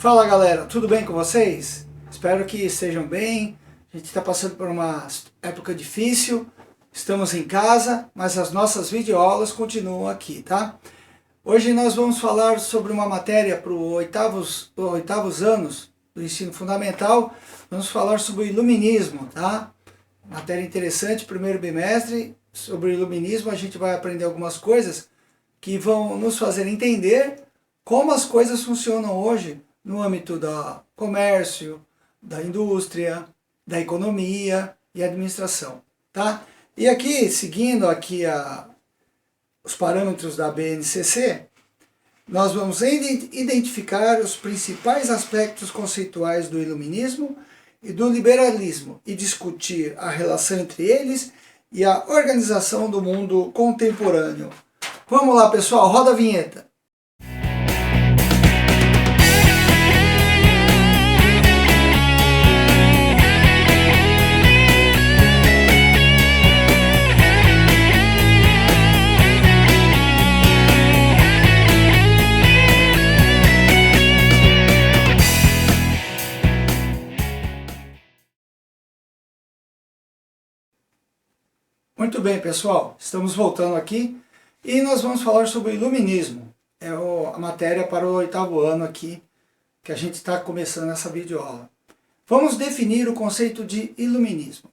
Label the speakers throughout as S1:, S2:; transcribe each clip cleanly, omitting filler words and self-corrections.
S1: Fala galera, tudo bem com vocês? Espero que estejam bem. A gente está passando por uma época difícil, estamos em casa, mas as nossas videoaulas continuam aqui, tá? Hoje nós vamos falar sobre uma matéria para os oitavos anos do ensino fundamental. Vamos falar sobre o iluminismo, tá? Matéria interessante, primeiro bimestre. Sobre o iluminismo a gente vai aprender algumas coisas que vão nos fazer entender como as coisas funcionam hoje no âmbito do comércio, da indústria, da economia e administração, tá? E aqui, seguindo aqui os parâmetros da BNCC, nós vamos identificar os principais aspectos conceituais do iluminismo e do liberalismo e discutir a relação entre eles e a organização do mundo contemporâneo. Vamos lá, pessoal, roda a vinheta. Muito bem, pessoal, estamos voltando aqui e nós vamos falar sobre o iluminismo. É a matéria para o oitavo ano aqui, que a gente está começando essa videoaula. Vamos definir o conceito de iluminismo.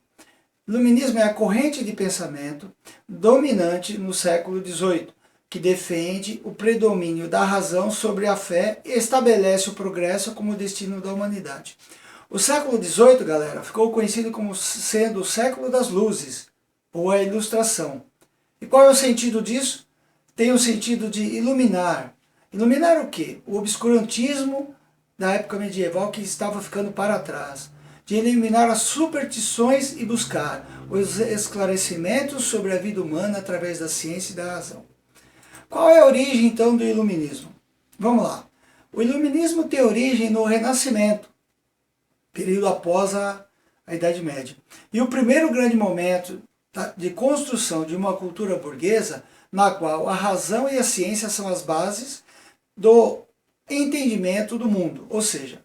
S1: Iluminismo é a corrente de pensamento dominante no século XVIII, que defende o predomínio da razão sobre a fé e estabelece o progresso como destino da humanidade. O século XVIII, galera, ficou conhecido como sendo o século das luzes, ou a ilustração. E qual é o sentido disso? Tem o sentido de iluminar. Iluminar o quê? O obscurantismo da época medieval que estava ficando para trás. De eliminar as superstições e buscar os esclarecimentos sobre a vida humana através da ciência e da razão. Qual é a origem, então, do iluminismo? Vamos lá. O iluminismo tem origem no Renascimento, período após a Idade Média. E o primeiro grande momento de construção de uma cultura burguesa na qual a razão e a ciência são as bases do entendimento do mundo. Ou seja,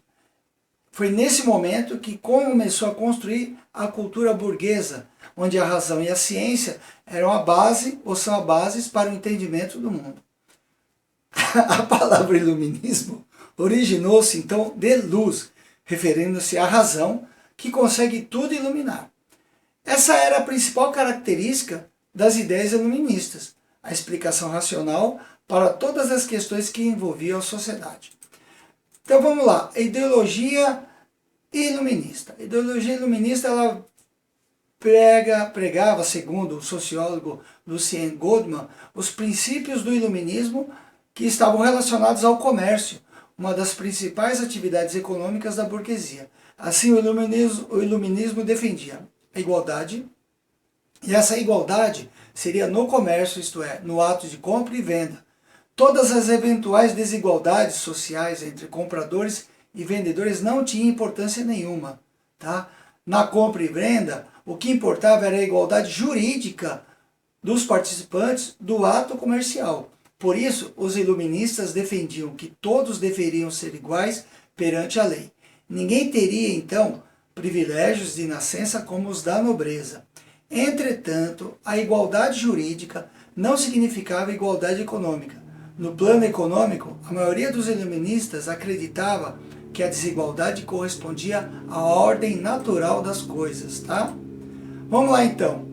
S1: foi nesse momento que começou a construir a cultura burguesa, onde a razão e a ciência eram a base ou são a base para o entendimento do mundo. A palavra iluminismo originou-se então de luz, referindo-se à razão que consegue tudo iluminar. Essa era a principal característica das ideias iluministas, a explicação racional para todas as questões que envolviam a sociedade. Então vamos lá, a ideologia iluminista. A ideologia iluminista ela pregava, segundo o sociólogo Lucien Goldman, os princípios do iluminismo que estavam relacionados ao comércio, uma das principais atividades econômicas da burguesia. Assim, o iluminismo defendia a igualdade, e essa igualdade seria no comércio, isto é, no ato de compra e venda. Todas as eventuais desigualdades sociais entre compradores e vendedores não tinham importância nenhuma. Tá? Na compra e venda, o que importava era a igualdade jurídica dos participantes do ato comercial. Por isso, os iluministas defendiam que todos deveriam ser iguais perante a lei. Ninguém teria, então, privilégios de nascença como os da nobreza. Entretanto, a igualdade jurídica não significava igualdade econômica. No plano econômico, a maioria dos iluministas acreditava que a desigualdade correspondia à ordem natural das coisas, tá? Vamos lá então.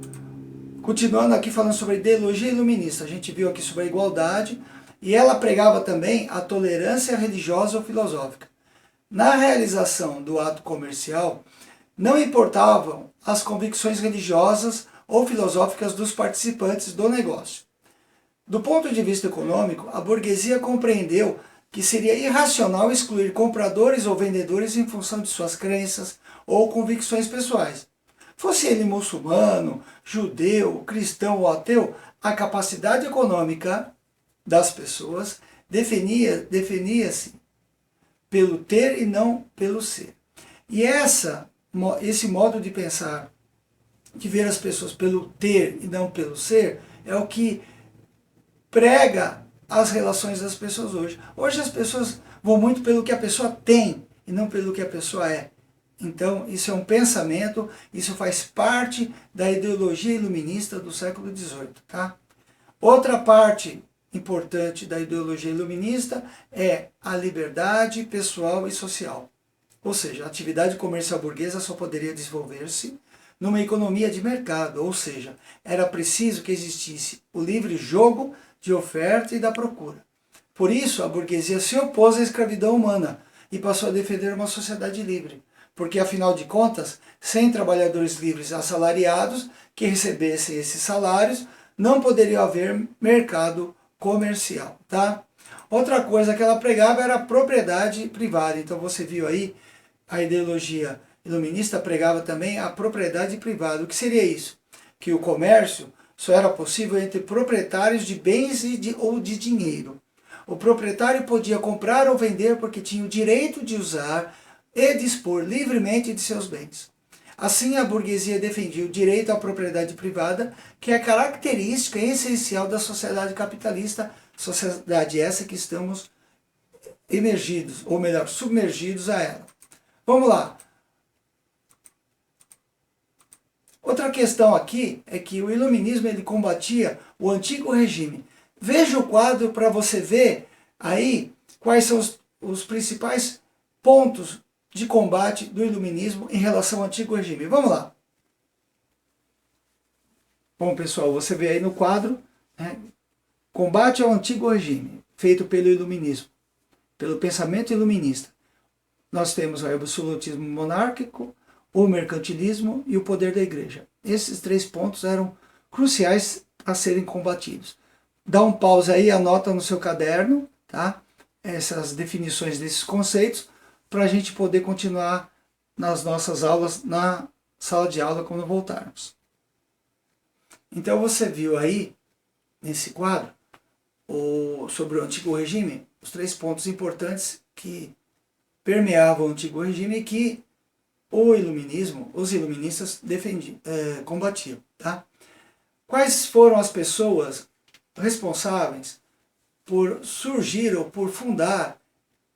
S1: Continuando aqui falando sobre a ideologia iluminista, a gente viu aqui sobre a igualdade e ela pregava também a tolerância religiosa ou filosófica. Na realização do ato comercial, não importavam as convicções religiosas ou filosóficas dos participantes do negócio. Do ponto de vista econômico, a burguesia compreendeu que seria irracional excluir compradores ou vendedores em função de suas crenças ou convicções pessoais. Fosse ele muçulmano, judeu, cristão ou ateu, a capacidade econômica das pessoas definia-se pelo ter e não pelo ser. E esse modo de pensar, de ver as pessoas pelo ter e não pelo ser, é o que prega as relações das pessoas hoje. Hoje as pessoas vou muito pelo que a pessoa tem e não pelo que a pessoa é. Então, isso é um pensamento, isso faz parte da ideologia iluminista do século XVIII. Tá? Outra parte importante da ideologia iluminista é a liberdade pessoal e social. Ou seja, a atividade comercial burguesa só poderia desenvolver-se numa economia de mercado, ou seja, era preciso que existisse o livre jogo de oferta e da procura. Por isso, a burguesia se opôs à escravidão humana e passou a defender uma sociedade livre, porque, afinal de contas, sem trabalhadores livres assalariados que recebessem esses salários, não poderia haver mercado comercial. Tá? Outra coisa que ela pregava era a propriedade privada. Então você viu aí, a ideologia iluminista pregava também a propriedade privada. O que seria isso? Que o comércio só era possível entre proprietários de bens ou de dinheiro. O proprietário podia comprar ou vender porque tinha o direito de usar e dispor livremente de seus bens. Assim, a burguesia defendia o direito à propriedade privada, que é característica essencial da sociedade capitalista, sociedade essa que estamos emergidos, ou melhor, submergidos a ela. Vamos lá. Outra questão aqui é que o iluminismo ele combatia o antigo regime. Veja o quadro para você ver aí quais são os principais pontos de combate do iluminismo em relação ao antigo regime. Vamos lá. Bom, pessoal, você vê aí no quadro, né, combate ao antigo regime, feito pelo iluminismo, pelo pensamento iluminista. Nós temos o absolutismo monárquico, o mercantilismo e o poder da igreja. Esses 3 pontos eram cruciais a serem combatidos. Dá um pause aí, anota no seu caderno, tá? Essas definições desses conceitos, para a gente poder continuar nas nossas aulas, na sala de aula, quando voltarmos. Então você viu aí, nesse quadro, sobre o antigo regime, os 3 pontos importantes que permeavam o antigo regime e que o iluminismo, os iluministas combatiam. Tá? Quais foram as pessoas responsáveis por surgir ou por fundar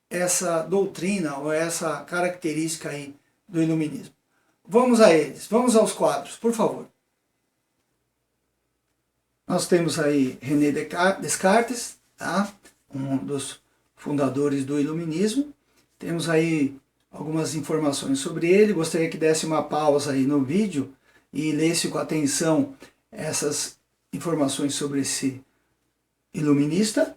S1: essa doutrina ou essa característica aí do iluminismo? Vamos a eles, vamos aos quadros, por favor. Nós temos aí René Descartes, tá? Um dos fundadores do iluminismo. Temos aí algumas informações sobre ele. Gostaria que desse uma pausa aí no vídeo e lesse com atenção essas informações sobre esse iluminista.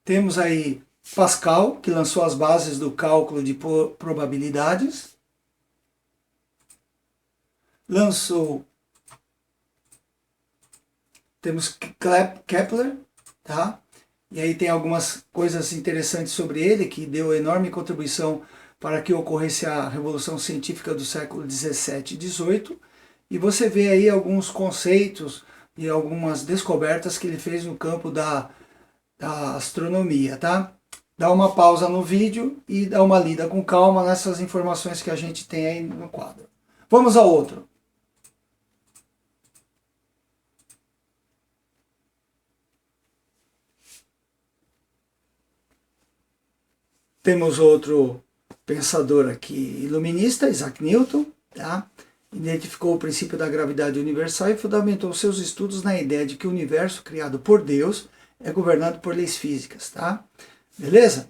S1: Temos aí Pascal, que lançou as bases do cálculo de probabilidades. Temos Kepler, tá? E aí tem algumas coisas interessantes sobre ele, que deu enorme contribuição para que ocorresse a Revolução Científica do século XVII e XVIII. E você vê aí alguns conceitos e algumas descobertas que ele fez no campo da astronomia, tá? Dá uma pausa no vídeo e dá uma lida com calma nessas informações que a gente tem aí no quadro. Vamos ao outro. Temos outro pensador aqui iluminista, Isaac Newton, tá? Identificou o princípio da gravidade universal e fundamentou seus estudos na ideia de que o universo criado por Deus é governado por leis físicas, tá? Beleza?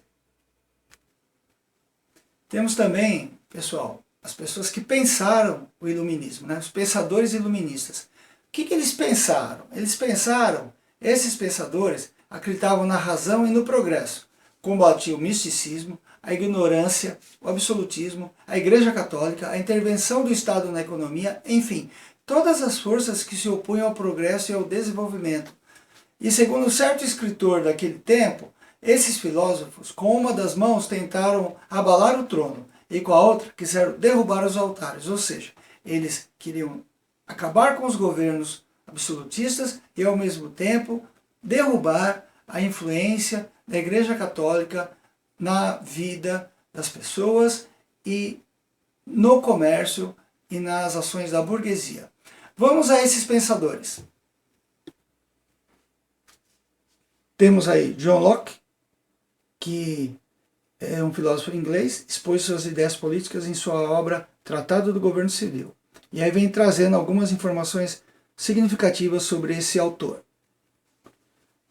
S1: Temos também, pessoal, as pessoas que pensaram o iluminismo, né? Os pensadores iluministas. O que eles pensaram? Esses pensadores acreditavam na razão e no progresso. Combatiam o misticismo, a ignorância, o absolutismo, a Igreja Católica, a intervenção do Estado na economia, enfim, todas as forças que se opunham ao progresso e ao desenvolvimento. E segundo certo escritor daquele tempo, esses filósofos, com uma das mãos, tentaram abalar o trono e com a outra quiseram derrubar os altares, ou seja, eles queriam acabar com os governos absolutistas e ao mesmo tempo derrubar a influência da Igreja Católica na vida das pessoas e no comércio e nas ações da burguesia. Vamos a esses pensadores. Temos aí John Locke, que é um filósofo inglês, expôs suas ideias políticas em sua obra Tratado do Governo Civil. E aí vem trazendo algumas informações significativas sobre esse autor.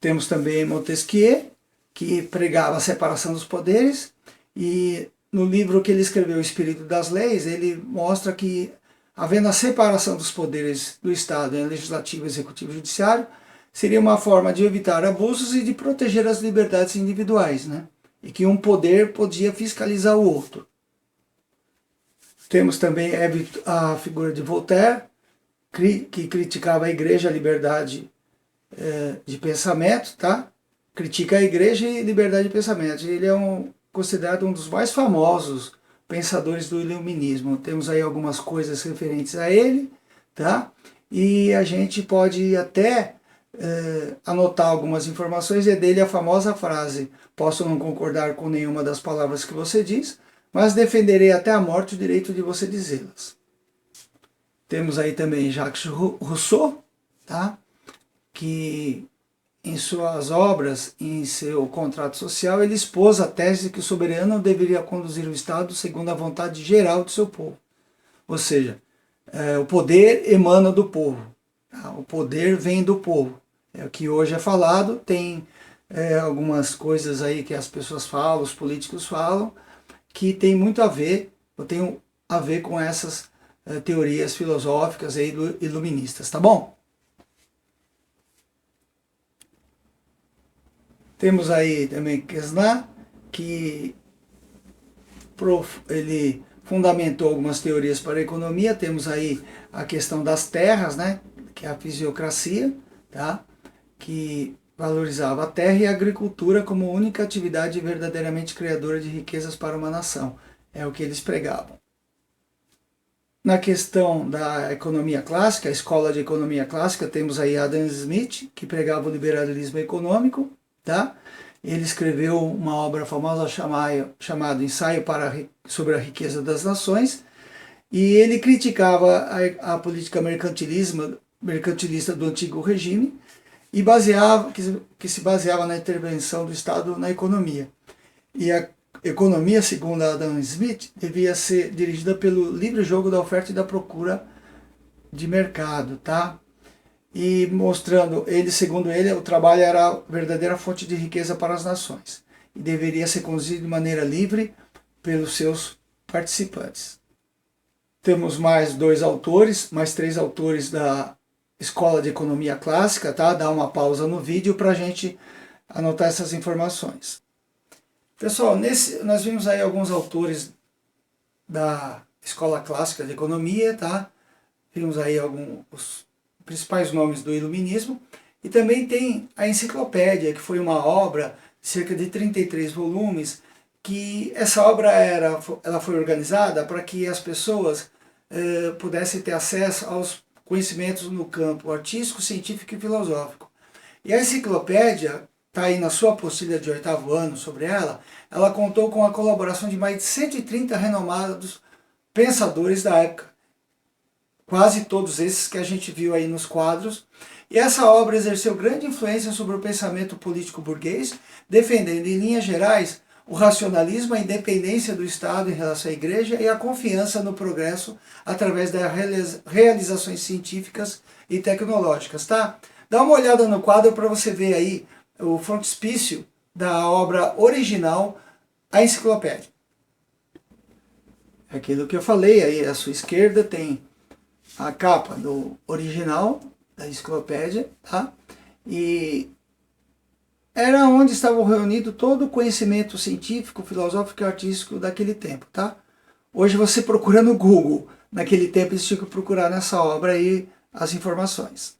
S1: Temos também Montesquieu, que pregava a separação dos poderes, e no livro que ele escreveu, O Espírito das Leis, ele mostra que, havendo a separação dos poderes do Estado em legislativo, executivo e judiciário, seria uma forma de evitar abusos e de proteger as liberdades individuais, né? E que um poder podia fiscalizar o outro. Temos também a figura de Voltaire, que criticava a igreja, a liberdade de pensamento, tá? Critica a igreja e liberdade de pensamento. Ele é considerado um dos mais famosos pensadores do iluminismo. Temos aí algumas coisas referentes a ele, tá? E a gente pode até anotar algumas informações. É dele a famosa frase: posso não concordar com nenhuma das palavras que você diz, mas defenderei até a morte o direito de você dizê-las. Temos aí também Jacques Rousseau, tá? Que em suas obras, em seu contrato social, ele expôs a tese de que o soberano deveria conduzir o Estado segundo a vontade geral do seu povo. Ou seja, o poder emana do povo, tá? O poder vem do povo. É o que hoje é falado, tem algumas coisas aí que as pessoas falam, os políticos falam, que tem muito a ver, ou tem a ver com essas teorias filosóficas aí iluministas, tá bom? Temos aí também Quesnay, que ele fundamentou algumas teorias para a economia. Temos aí a questão das terras, né, que é a fisiocracia, tá, que valorizava a terra e a agricultura como única atividade verdadeiramente criadora de riquezas para uma nação. É o que eles pregavam. Na questão da economia clássica, a escola de economia clássica, temos aí Adam Smith, que pregava o liberalismo econômico, tá? Ele escreveu uma obra famosa chamada Ensaio sobre a Riqueza das Nações, e ele criticava a política mercantilista do antigo regime, e que se baseava na intervenção do Estado na economia. E a economia, segundo Adam Smith, devia ser dirigida pelo livre jogo da oferta e da procura de mercado, tá? E mostrando, segundo ele, o trabalho era a verdadeira fonte de riqueza para as nações e deveria ser conduzido de maneira livre pelos seus participantes. Temos mais três autores da Escola de Economia Clássica, tá? Dá uma pausa no vídeo para a gente anotar essas informações. Pessoal, nós vimos aí alguns autores da Escola Clássica de Economia, tá? Vimos aí os principais nomes do iluminismo, e também tem a enciclopédia, que foi uma obra de cerca de 33 volumes, que essa obra ela foi organizada para que as pessoas pudessem ter acesso aos conhecimentos no campo artístico, científico e filosófico. E a enciclopédia, está aí na sua apostila de 8º ano sobre ela contou com a colaboração de mais de 130 renomados pensadores da época, quase todos esses que a gente viu aí nos quadros. E essa obra exerceu grande influência sobre o pensamento político burguês, defendendo em linhas gerais o racionalismo, a independência do Estado em relação à Igreja e a confiança no progresso através das realizações científicas e tecnológicas, tá? Dá uma olhada no quadro para você ver aí o frontispício da obra original, a enciclopédia. Aquilo que eu falei, aí à sua esquerda tem a capa do original da enciclopédia, tá? E era onde estava reunido todo o conhecimento científico, filosófico e artístico daquele tempo, tá? Hoje você procura no Google, naquele tempo eles tinham que procurar nessa obra aí as informações.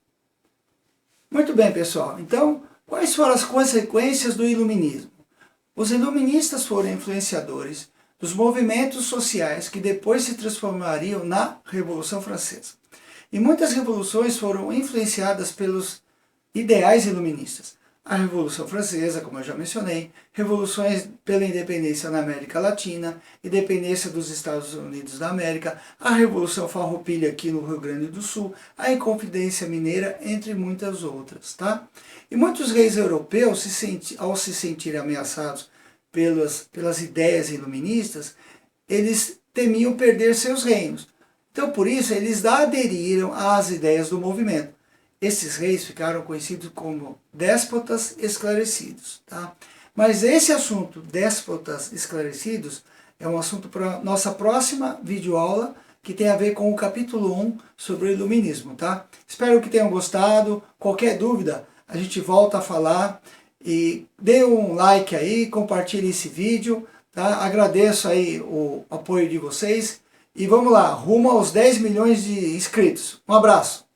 S1: Muito bem, pessoal. Então, quais foram as consequências do iluminismo? Os iluministas foram influenciadores dos movimentos sociais que depois se transformariam na Revolução Francesa. E muitas revoluções foram influenciadas pelos ideais iluministas. a Revolução Francesa, como eu já mencionei, revoluções pela independência na América Latina, independência dos Estados Unidos da América, a Revolução Farroupilha aqui no Rio Grande do Sul, a Inconfidência Mineira, entre muitas outras, tá? E muitos reis europeus, ao se sentirem ameaçados pelas ideias iluministas, eles temiam perder seus reinos. Então, por isso, eles aderiram às ideias do movimento. Esses reis ficaram conhecidos como déspotas esclarecidos. Tá? Mas esse assunto, déspotas esclarecidos, é um assunto para nossa próxima videoaula, que tem a ver com o capítulo 1 sobre o iluminismo. Tá? Espero que tenham gostado. Qualquer dúvida, a gente volta a falar. E dê um like aí, compartilhe esse vídeo. Tá? Agradeço aí o apoio de vocês. E vamos lá, rumo aos 10 milhões de inscritos. Um abraço!